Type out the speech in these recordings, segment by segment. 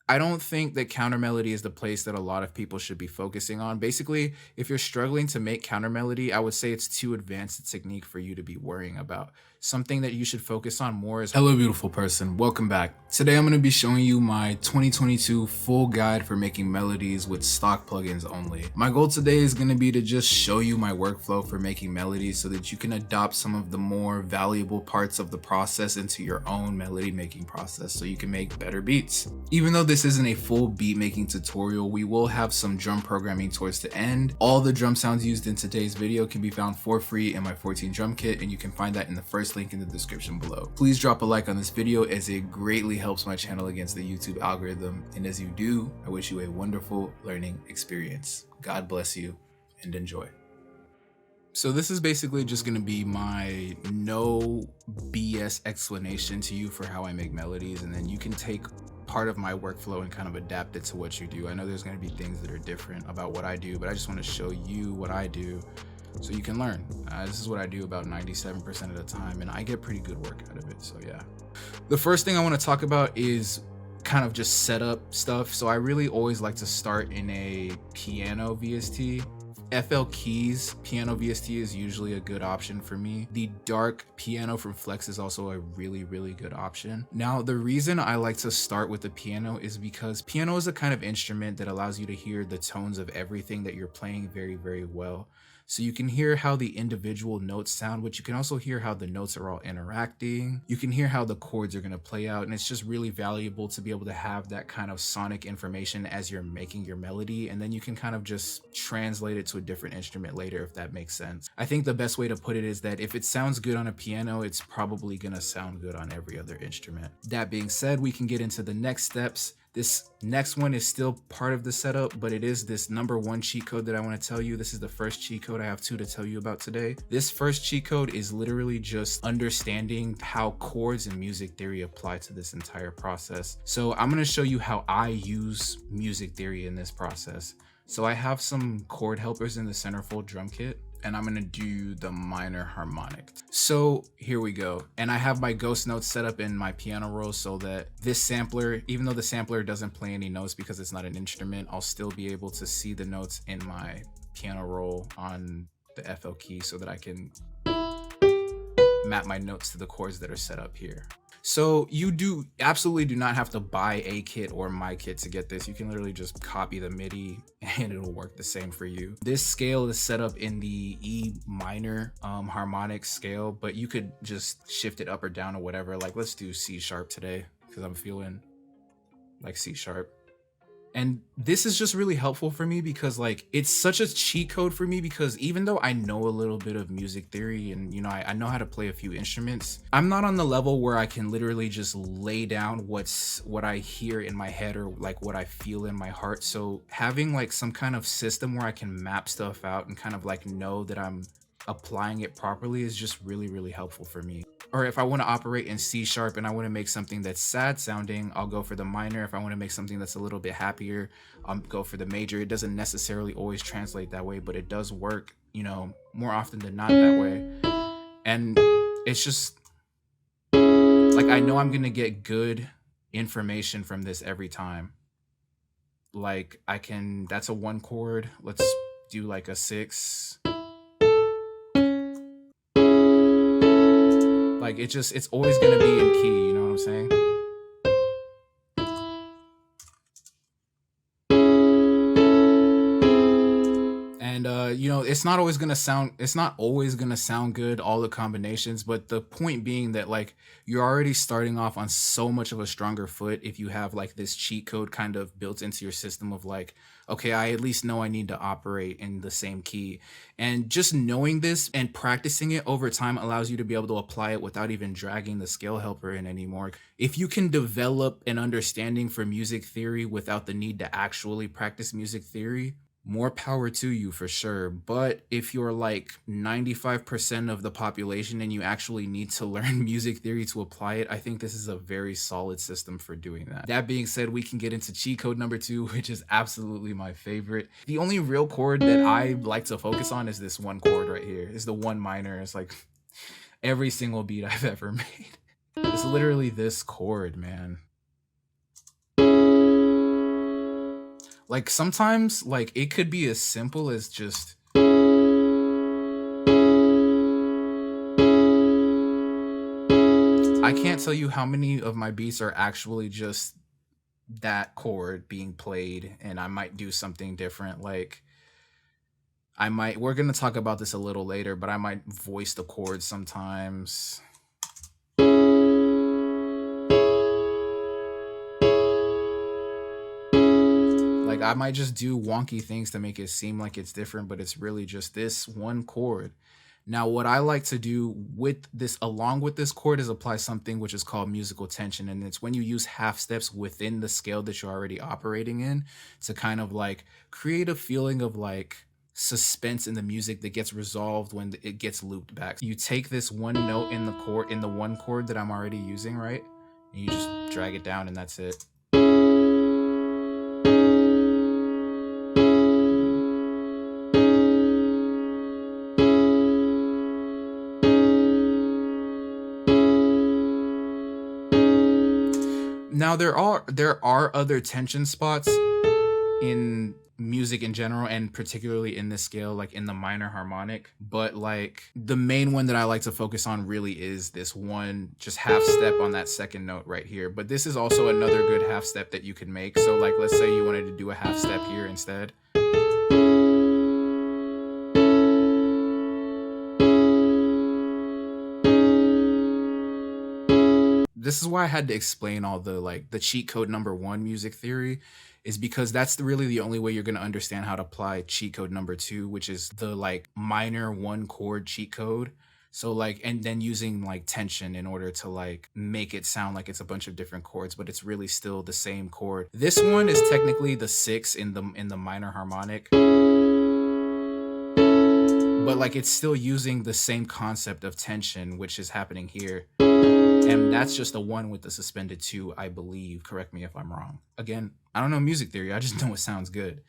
I don't think that counter melody is the place that a lot of people should be focusing on. Basically, if you're struggling to make counter melody, I would say it's too advanced a technique for you to be worrying about. Something that you should focus on more is hello, beautiful person. Welcome back. Today, I'm going to be showing you my 2022 full guide for making melodies with stock plugins only. My goal today is going to be to just show you my workflow for making melodies so that you can adopt some of the more valuable parts of the process into your own melody making process so you can make better beats. Even though this isn't a full beat making tutorial, we will have some drum programming towards the end. All the drum sounds used in today's video can be found for free in my 14 drum kit, and you can find that in the first link in the description below. Please drop a like on this video as it greatly helps my channel against the YouTube algorithm, and as you do, I wish you a wonderful learning experience. God bless you and enjoy. So this is basically just going to be my no BS explanation to you for how I make melodies, and then you can take part of my workflow and kind of adapt it to what you do. I know there's going to be things that are different about what I do, but I just want to show you what I do so you can learn. This is what I do about 97% of the time, and I get pretty good work out of it. So yeah. The first thing I want to talk about is kind of just setup stuff. So I really always like to start in a piano VST. FL Keys piano VST is usually a good option for me. The dark piano from Flex is also a really good option. Now, the reason I like to start with the piano is because piano is a kind of instrument that allows you to hear the tones of everything that you're playing very well. So you can hear how the individual notes sound, but you can also hear how the notes are all interacting. You can hear how the chords are going to play out, and it's just really valuable to be able to have that kind of sonic information as you're making your melody, and then you can kind of just translate it to a different instrument later, if that makes sense. I think the best way to put it is that if it sounds good on a piano, it's probably going to sound good on every other instrument. That being said, we can get into the next steps. This next one is still part of the setup, but it is this number one cheat code that I want to tell you. This is the first cheat code. I have two to tell you about today. This first cheat code is literally just understanding how chords and music theory apply to this entire process. So I'm going to show you how I use music theory in this process. So I have some chord helpers in the centerfold drum kit, and I'm gonna do the minor harmonic. So here we go. And I have my ghost notes set up in my piano roll so that this sampler, even though the sampler doesn't play any notes because it's not an instrument, I'll still be able to see the notes in my piano roll on the FL key so that I can map my notes to the chords that are set up here. So you absolutely do not have to buy a kit or my kit to get this. You can literally just copy the MIDI and it'll work the same for you. This scale is set up in the E minor harmonic scale, but you could just shift it up or down or whatever. Like, let's do C sharp today because I'm feeling like C sharp. And this is just really helpful for me because like it's such a cheat code for me, because even though I know a little bit of music theory and you know I know how to play a few instruments, I'm not on the level where I can literally just lay down what I hear in my head or like what I feel in my heart. So having like some kind of system where I can map stuff out and kind of like know that I'm applying it properly is just really helpful for me. Or if I want to operate in C sharp and I want to make something that's sad sounding, I'll go for the minor. If I want to make something that's a little bit happier, I'll go for the major. It doesn't necessarily always translate that way, but it does work, you know, more often than not that way. And it's just like, I know I'm going to get good information from this every time. Like that's a 1 chord. Let's do like a 6. Like it's always gonna be in key, you know what I'm saying? And you know, it's not always gonna sound good, all the combinations, but the point being that like you're already starting off on so much of a stronger foot if you have like this cheat code kind of built into your system of like, okay, I at least know I need to operate in the same key. And just knowing this and practicing it over time allows you to be able to apply it without even dragging the scale helper in anymore. If you can develop an understanding for music theory without the need to actually practice music theory, more power to you for sure. But if you're like 95% of the population and you actually need to learn music theory to apply it, I think this is a very solid system for doing that. That being said, we can get into cheat code number 2, which is absolutely my favorite. The only real chord that I like to focus on is this 1 chord right here. It's the 1 minor. It's like every single beat I've ever made. It's literally this chord, man. Like sometimes like it could be as simple as just I can't tell you how many of my beats are actually just that chord being played, and I might do something different. Like I might, we're gonna talk about this a little later, but I might voice the chords sometimes. Like I might just do wonky things to make it seem like it's different, but it's really just this one chord. Now, what I like to do with this, along with this chord, is apply something which is called musical tension. And it's when you use half steps within the scale that you're already operating in to kind of like create a feeling of like suspense in the music that gets resolved when it gets looped back. You take this one note in the chord, in the one chord that I'm already using, right? And you just drag it down and that's it. Now there are other tension spots in music in general, and particularly in this scale, like in the minor harmonic, but like the main one that I like to focus on really is this one just half step on that second note right here. But this is also another good half step that you can make. So like let's say you wanted to do a half step here instead. This is why I had to explain all the like the cheat code number 1 music theory, is because that's really the only way you're going to understand how to apply cheat code number 2, which is the like minor 1 chord cheat code. So like, and then using like tension in order to like make it sound like it's a bunch of different chords, but it's really still the same chord. This one is technically the 6 in the minor harmonic, but like it's still using the same concept of tension, which is happening here. And that's just the one with the suspended 2, I believe. Correct me if I'm wrong. Again, I don't know music theory. I just know it sounds good.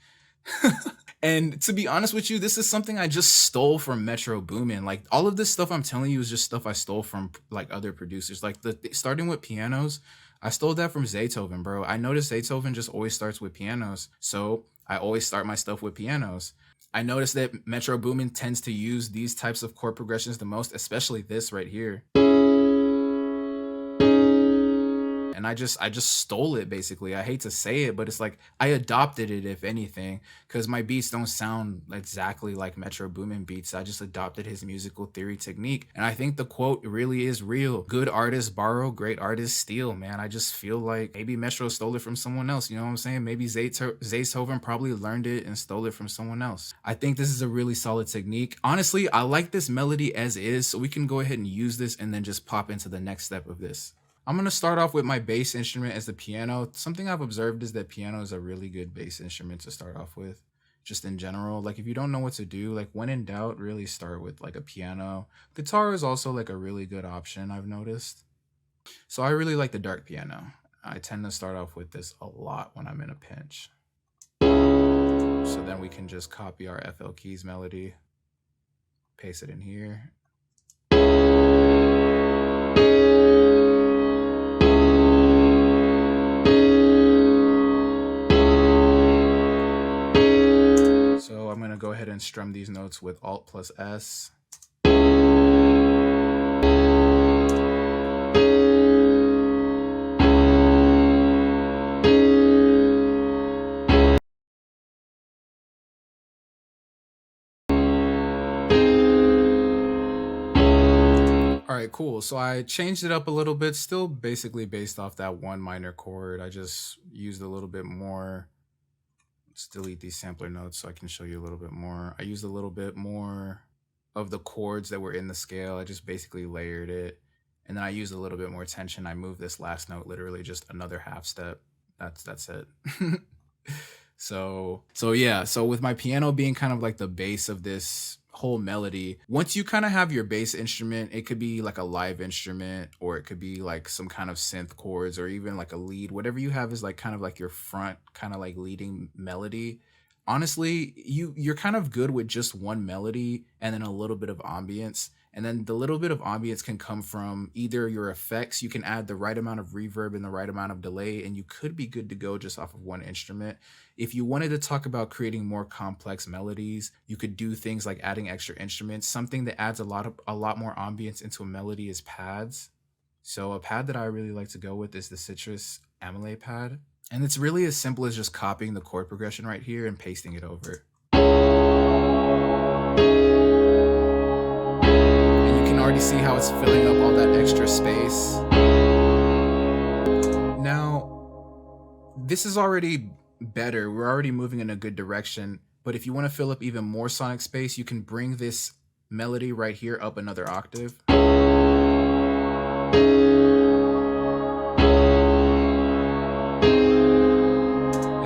And to be honest with you, this is something I just stole from Metro Boomin. Like all of this stuff I'm telling you is just stuff I stole from like other producers. Like starting with pianos, I stole that from Zaytoven, bro. I noticed Zaytoven just always starts with pianos, so I always start my stuff with pianos. I noticed that Metro Boomin tends to use these types of chord progressions the most, especially this right here. And I just stole it basically. I hate to say it, but it's like I adopted it, if anything, because my beats don't sound exactly like Metro Boomin beats. I just adopted his musical theory technique, and I think the quote really is real. Good artists borrow, great artists steal. Man, I just feel like maybe Metro stole it from someone else. You know what I'm saying? Maybe Zaytoven probably learned it and stole it from someone else. I think this is a really solid technique. Honestly, I like this melody as is, so we can go ahead and use this and then just pop into the next step of this. I'm going to start off with my bass instrument as the piano. Something I've observed is that piano is a really good bass instrument to start off with, just in general. Like if you don't know what to do, like when in doubt, really start with like a piano. Guitar is also like a really good option, I've noticed. So I really like the dark piano. I tend to start off with this a lot when I'm in a pinch. So then we can just copy our FL keys melody, paste it in here. So I'm going to go ahead and strum these notes with Alt plus S. All right, cool. So I changed it up a little bit, still basically based off that one minor chord. I just used a little bit more. Let's delete these sampler notes so I can show you a little bit more. I used a little bit more of the chords that were in the scale. I just basically layered it. And then I used a little bit more tension. I moved this last note literally just another half step. That's it. So yeah, so with my piano being kind of like the base of this whole melody, once you kind of have your bass instrument, it could be like a live instrument, or it could be like some kind of synth chords, or even like a lead. Whatever you have is like kind of like your front kind of like leading melody. Honestly, you're kind of good with just one melody and then a little bit of ambience, And then the little bit of ambience can come from either your effects. You can add the right amount of reverb and the right amount of delay, and you could be good to go just off of one instrument. If you wanted to talk about creating more complex melodies, you could do things like adding extra instruments. Something that adds a lot more ambience into a melody is pads. So a pad that I really like to go with is the Citrus Amylase pad. And it's really as simple as just copying the chord progression right here and pasting it over. And you can already see how it's filling up all that extra space. Now, this is already better. We're already moving in a good direction. But if you want to fill up even more sonic space, you can bring this melody right here up another octave.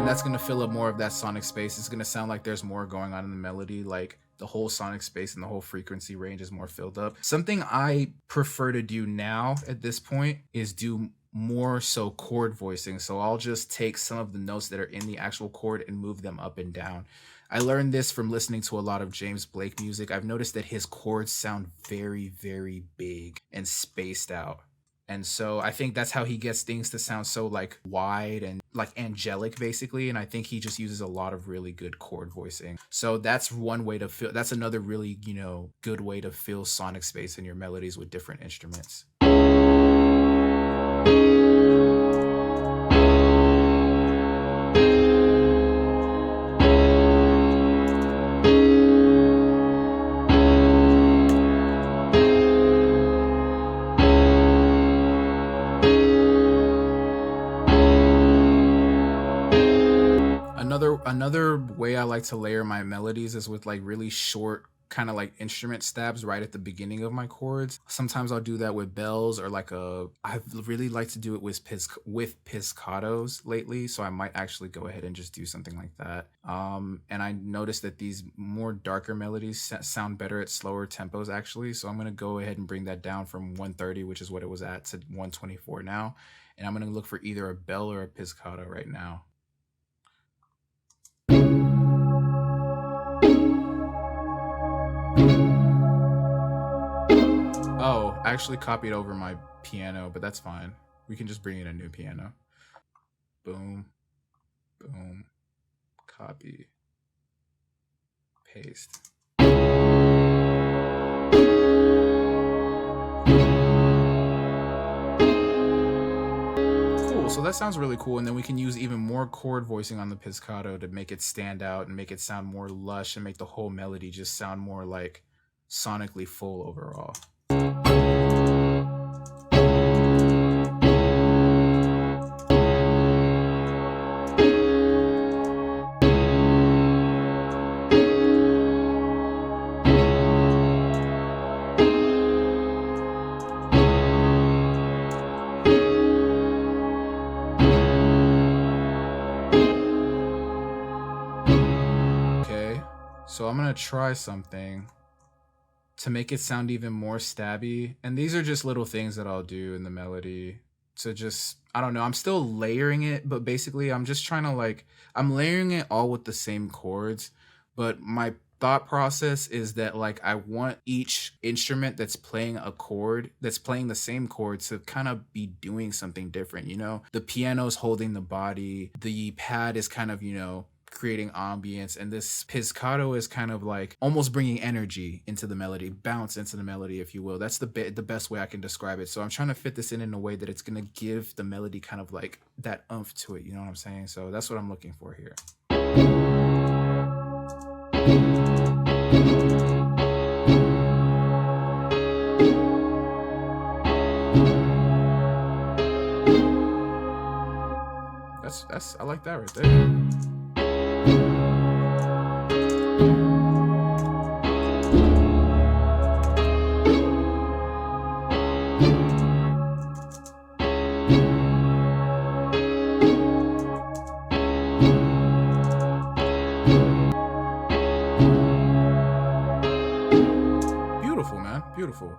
That's going to fill up more of that sonic space. It's going to sound like there's more going on in the melody, like the whole sonic space and the whole frequency range is more filled up. Something I prefer to do now at this point is do more so chord voicing. So I'll just take some of the notes that are in the actual chord and move them up and down. I learned this from listening to a lot of James Blake music. I've noticed that his chords sound very, very big and spaced out. And so I think that's how he gets things to sound so like wide and like angelic basically. And I think he just uses a lot of really good chord voicing. So that's one way to fill, that's another really, good way to fill sonic space in your melodies with different instruments. Another way I like to layer my melodies is with like really short kind of like instrument stabs right at the beginning of my chords. Sometimes I'll do that with bells or I really like to do it with pizzicatos lately. So I might actually go ahead and just do something like that. And I noticed that these more darker melodies sound better at slower tempos actually. So I'm going to go ahead and bring that down from 130, which is what it was at, to 124 now. And I'm going to look for either a bell or a pizzicato right now. Oh, I actually copied over my piano, but that's fine. We can just bring in a new piano. Boom, boom, copy, paste. Cool, so that sounds really cool. And then we can use even more chord voicing on the pizzicato to make it stand out and make it sound more lush and make the whole melody just sound more like sonically full overall. So I'm going to try something to make it sound even more stabby. And these are just little things that I'll do in the melody to just, I don't know, I'm still layering it, but basically I'm just trying to I'm layering it all with the same chords. But my thought process is that I want each instrument that's playing a chord, that's playing the same chord, to kind of be doing something different. The piano's holding the body, the pad is kind of, creating ambience, and this pizzicato is kind of almost bringing energy into the melody, bounce into the melody, if you will. That's the best way I can describe it. So I'm trying to fit this in a way that it's going to give the melody kind of that oomph to it, you know what I'm saying? So that's what I'm looking for here. I like that right there. Beautiful, man. Beautiful.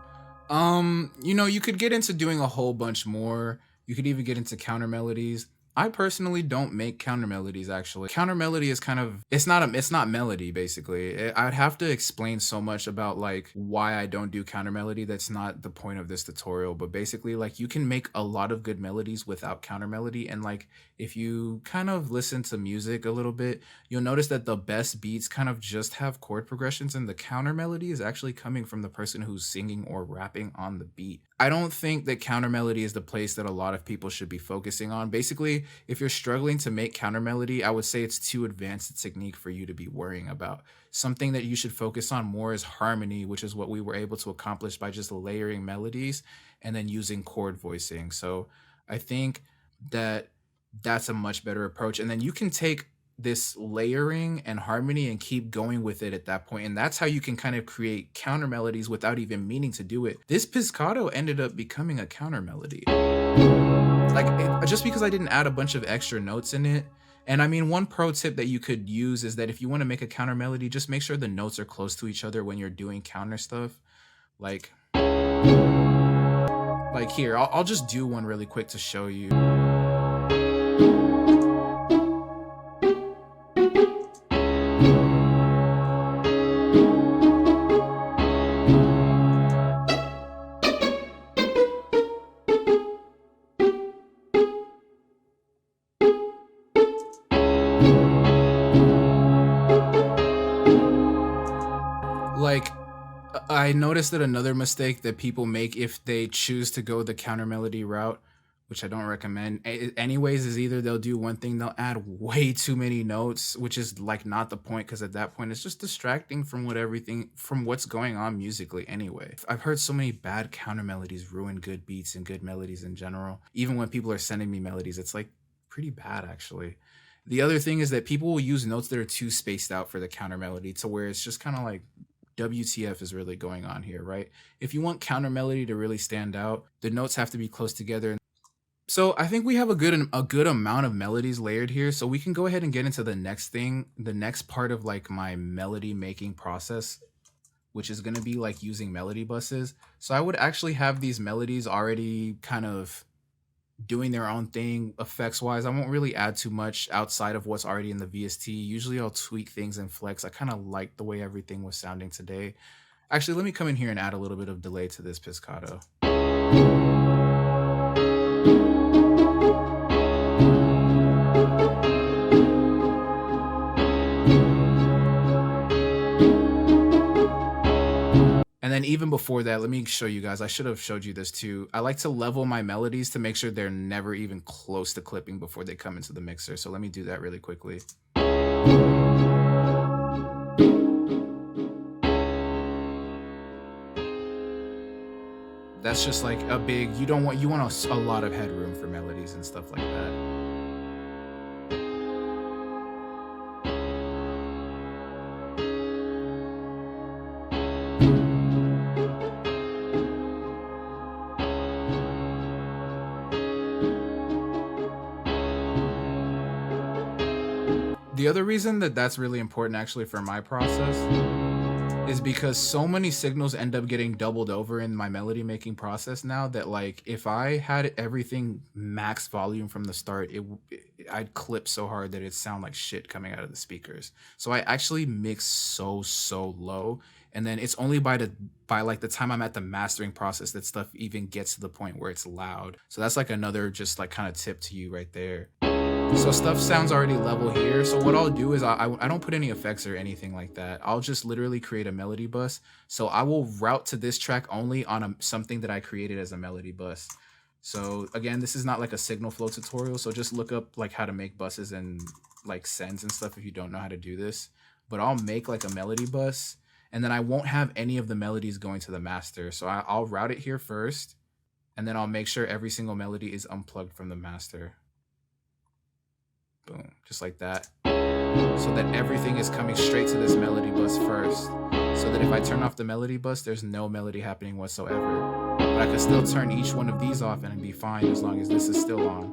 You could get into doing a whole bunch more. You could even get into counter melodies. I personally don't make counter melodies actually. Counter melody is kind of it's not melody basically. I'd have to explain so much about like why I don't do counter melody. That's not the point of this tutorial, but basically like you can make a lot of good melodies without counter melody, and like if you kind of listen to music a little bit, you'll notice that the best beats kind of just have chord progressions and the counter melody is actually coming from the person who's singing or rapping on the beat. I don't think that counter melody is the place that a lot of people should be focusing on. Basically, if you're struggling to make counter melody, I would say it's too advanced a technique for you to be worrying about. Something that you should focus on more is harmony, which is what we were able to accomplish by just layering melodies and then using chord voicing. So I think that that's a much better approach. And then you can take this layering and harmony and keep going with it at that point. And that's how you can kind of create counter melodies without even meaning to do it. This pizzicato ended up becoming a counter melody. Like just because I didn't add a bunch of extra notes in it. And I mean, one pro tip that you could use is that if you want to make a counter melody, just make sure the notes are close to each other when you're doing counter stuff. Like here, I'll just do one really quick to show you. Like, I noticed that another mistake that people make if they choose to go the counter melody route, which I don't recommend anyways, is either they'll do one thing, they'll add way too many notes, which is like not the point, because at that point it's just distracting from what's going on musically anyway. I've heard so many bad counter melodies ruin good beats and good melodies in general. Even when people are sending me melodies, it's like pretty bad actually. The other thing is that people will use notes that are too spaced out for the counter melody, to where it's just kind of like, WTF is really going on here, right? If you want counter melody to really stand out, the notes have to be close together. So I think we have a good amount of melodies layered here. So we can go ahead and get into the next part of like my melody making process, which is going to be like using melody buses. So I would actually have these melodies already kind of doing their own thing effects wise. I won't really add too much outside of what's already in the VST. Usually I'll tweak things and flex. I kind of like the way everything was sounding today. Actually, let me come in here and add a little bit of delay to this pizzicato. And then even before that, let me show you guys, I should have showed you this too. I like to level my melodies to make sure they're never even close to clipping before they come into the mixer. So let me do that really quickly. That's just like a big, you want a lot of headroom for melodies and stuff like that. The other reason that that's really important actually for my process is because so many signals end up getting doubled over in my melody making process now, that like if I had everything max volume from the start, I'd clip so hard that it'd sound like shit coming out of the speakers. So I actually mix so low, and then it's only by like the time I'm at the mastering process that stuff even gets to the point where it's loud. So that's like another just like kind of tip to you right there. So stuff sounds already level here. So what I'll do is I don't put any effects or anything like that. I'll just literally create a melody bus. So I will route to this track only on something that I created as a melody bus. So again, this is not like a signal flow tutorial. So just look up like how to make buses and like sends and stuff if you don't know how to do this. But I'll make like a melody bus, and then I won't have any of the melodies going to the master. So I'll route it here first, and then I'll make sure every single melody is unplugged from the master. Boom, just like that. So that everything is coming straight to this melody bus first. So that if I turn off the melody bus, there's no melody happening whatsoever. But I can still turn each one of these off and it'd be fine as long as this is still on.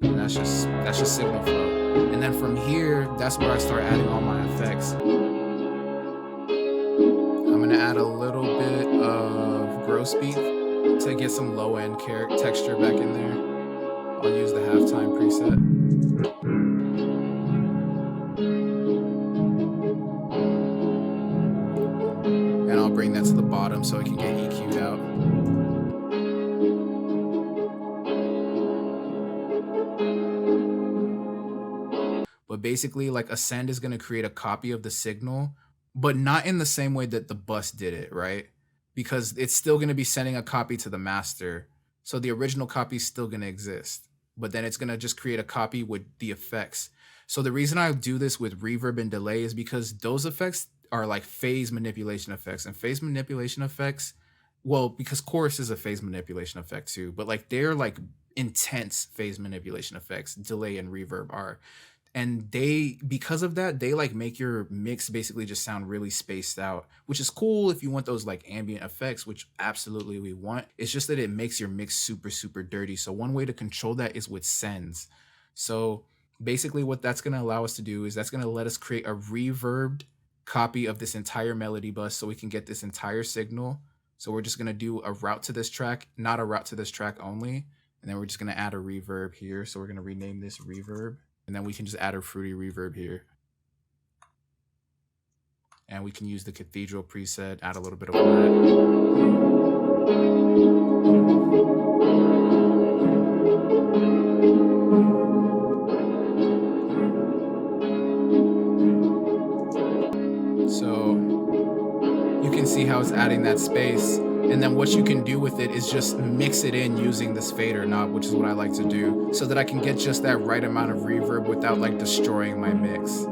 And that's just signal flow. And then from here, that's where I start adding all my effects. I'm gonna add a little bit of gross beat to get some low end texture back in there. I'll use the halftime preset. bring that to the bottom so it can get EQ'd out. But basically, like, Ascend is going to create a copy of the signal, but not in the same way that the bus did it, right? Because it's still going to be sending a copy to the master. So the original copy is still going to exist, but then it's going to just create a copy with the effects. So the reason I do this with reverb and delay is because those effects are like phase manipulation effects, and phase manipulation effects, well, because chorus is a phase manipulation effect too, but like they're like intense phase manipulation effects, delay and reverb are. And they, because of that, they like make your mix basically just sound really spaced out, which is cool if you want those like ambient effects, which absolutely we want. It's just that it makes your mix super, super dirty. So one way to control that is with sends. So basically what that's going to allow us to do is that's going to let us create a reverbed copy of this entire melody bus so we can get this entire signal. So we're just going to do a route to this track, not a route to this track only. And then we're just going to add a reverb here. So we're going to rename this reverb. And then we can just add a fruity reverb here. And we can use the cathedral preset, add a little bit of that. So you can see how it's adding that space. And then what you can do with it is just mix it in using this fader knob, which is what I like to do, so that I can get just that right amount of reverb without like destroying my mix.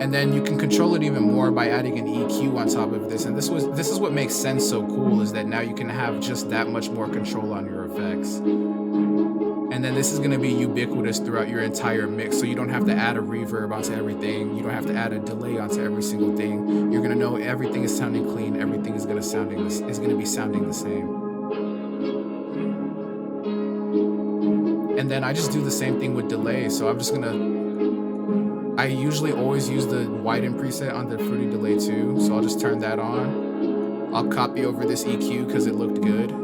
And then you can control it even more by adding an EQ on top of this. And this is what makes Send so cool, is that now you can have just that much more control on your effects. And then this is going to be ubiquitous throughout your entire mix, so you don't have to add a reverb onto everything. You don't have to add a delay onto every single thing. You're going to know everything is sounding clean. Everything is going to be sounding the same. And then I just do the same thing with delay. So I'm just going to, I usually always use the widen preset on the fruity delay too. So I'll just turn that on. I'll copy over this EQ because it looked good.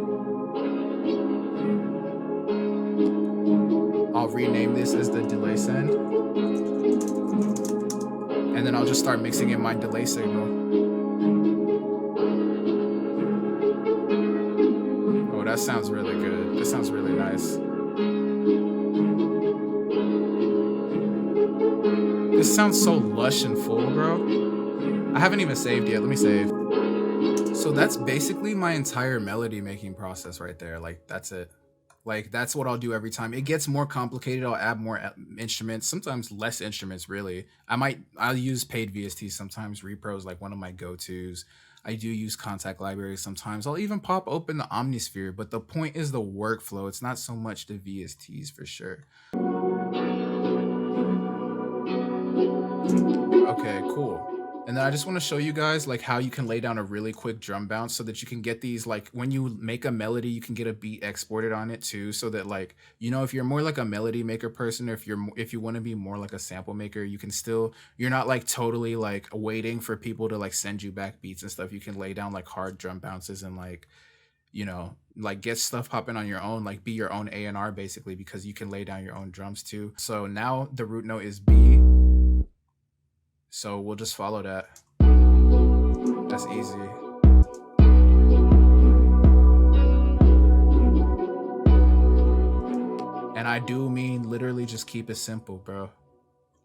I'll rename this as the delay send. And then I'll just start mixing in my delay signal. Oh, that sounds really good. That sounds really nice. This sounds so lush and full, bro. I haven't even saved yet. Let me save. So that's basically my entire melody making process right there. Like, that's it. Like, that's what I'll do every time. It gets more complicated. I'll add more instruments, sometimes less instruments, really. I'll use paid VSTs sometimes. Repro is like one of my go-tos. I do use contact libraries sometimes. I'll even pop open the Omnisphere, but the point is the workflow. It's not so much the VSTs for sure. Okay, cool. And then I just want to show you guys like how you can lay down a really quick drum bounce so that you can get these, like when you make a melody, you can get a beat exported on it too. So that, like, you know, if you're more like a melody maker person, or if you want to be more like a sample maker, you can still, you're not like totally like waiting for people to like send you back beats and stuff. You can lay down like hard drum bounces and like, you know, like get stuff popping on your own, like be your own A&R basically, because you can lay down your own drums too. So now the root note is B. So we'll just follow that. That's easy. And I do mean literally just keep it simple, bro.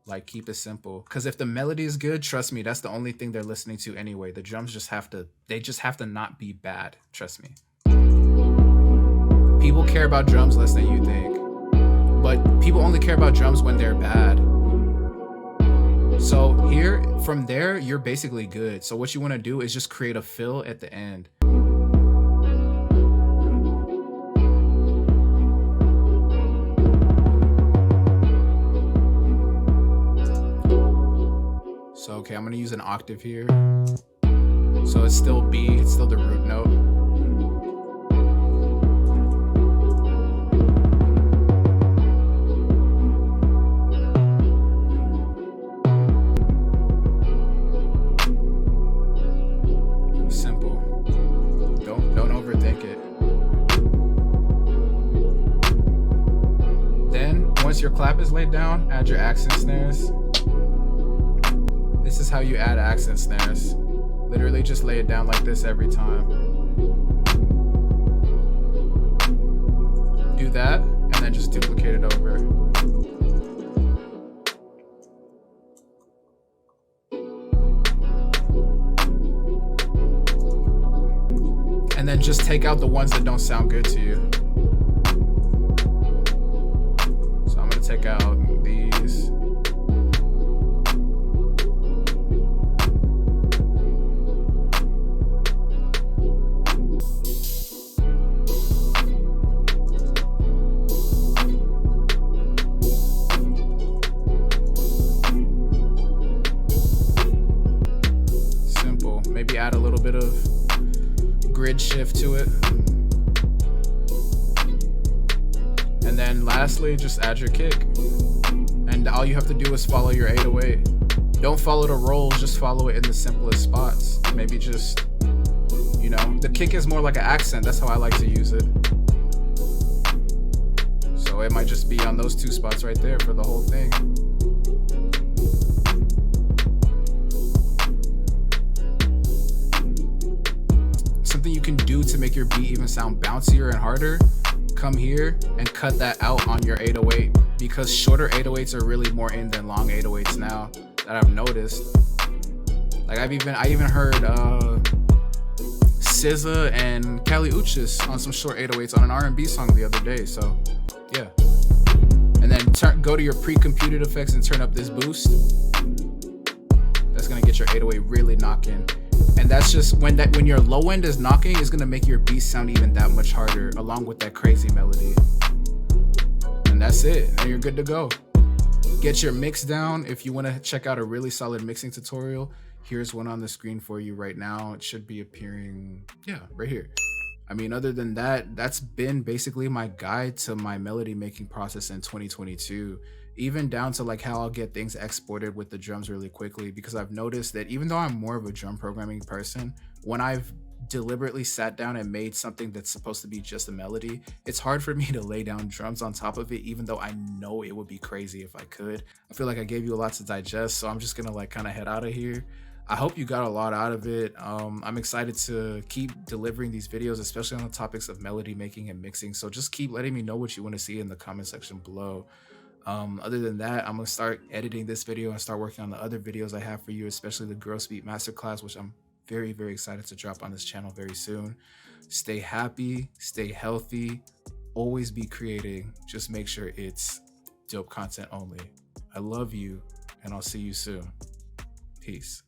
Like, keep it simple. Because if the melody is good, trust me, that's the only thing they're listening to anyway. The drums just have to not be bad. Trust me. People care about drums less than you think. But people only care about drums when they're bad. So here, from there, you're basically good. So what you want to do is just create a fill at the end. So, okay, I'm going to use an octave here. So it's still B, it's still the root note. once your clap is laid down, add your accent snares. This is how you add accent snares. Literally just lay it down like this every time. Do that, and then just duplicate it over. And then just take out the ones that don't sound good to you. So I'm gonna take out these. Simple. Maybe add a little bit of grid shift to it. And then lastly, just add your kick. And all you have to do is follow your 808. Don't follow the rolls, just follow it in the simplest spots. Maybe just, you know, the kick is more like an accent. That's how I like to use it. So it might just be on those two spots right there for the whole thing. Something you can do to make your beat even sound bouncier and harder, come here and cut that out on your 808, because shorter 808s are really more in than long 808s now that I've noticed. Like I even heard SZA and Kali Uchis on some short 808s on an R&B song the other day. So yeah, and then go to your pre-computed effects and turn up this boost. That's gonna get your 808 really knocking. And that's just when your low end is knocking, is gonna make your beat sound even that much harder, along with that crazy melody. And that's it. And you're good to go. Get your mix down. If you want to check out a really solid mixing tutorial, here's one on the screen for you right now. It should be appearing, yeah, right here. I mean, other than that, that's been basically my guide to my melody making process in 2022. Even down to like how I'll get things exported with the drums really quickly, because I've noticed that even though I'm more of a drum programming person, when I've deliberately sat down and made something that's supposed to be just a melody, it's hard for me to lay down drums on top of it, even though I know it would be crazy if I could. I feel like I gave you a lot to digest, so I'm just gonna like kind of head out of here. I hope you got a lot out of it. I'm excited to keep delivering these videos, especially on the topics of melody making and mixing. So just keep letting me know what you want to see in the comment section below. Other than that, I'm gonna start editing this video and start working on the other videos I have for you, especially the Gross Beat Masterclass, which I'm very, very excited to drop on this channel very soon. Stay happy, stay healthy, always be creating. Just make sure it's dope content only. I love you, and I'll see you soon. Peace.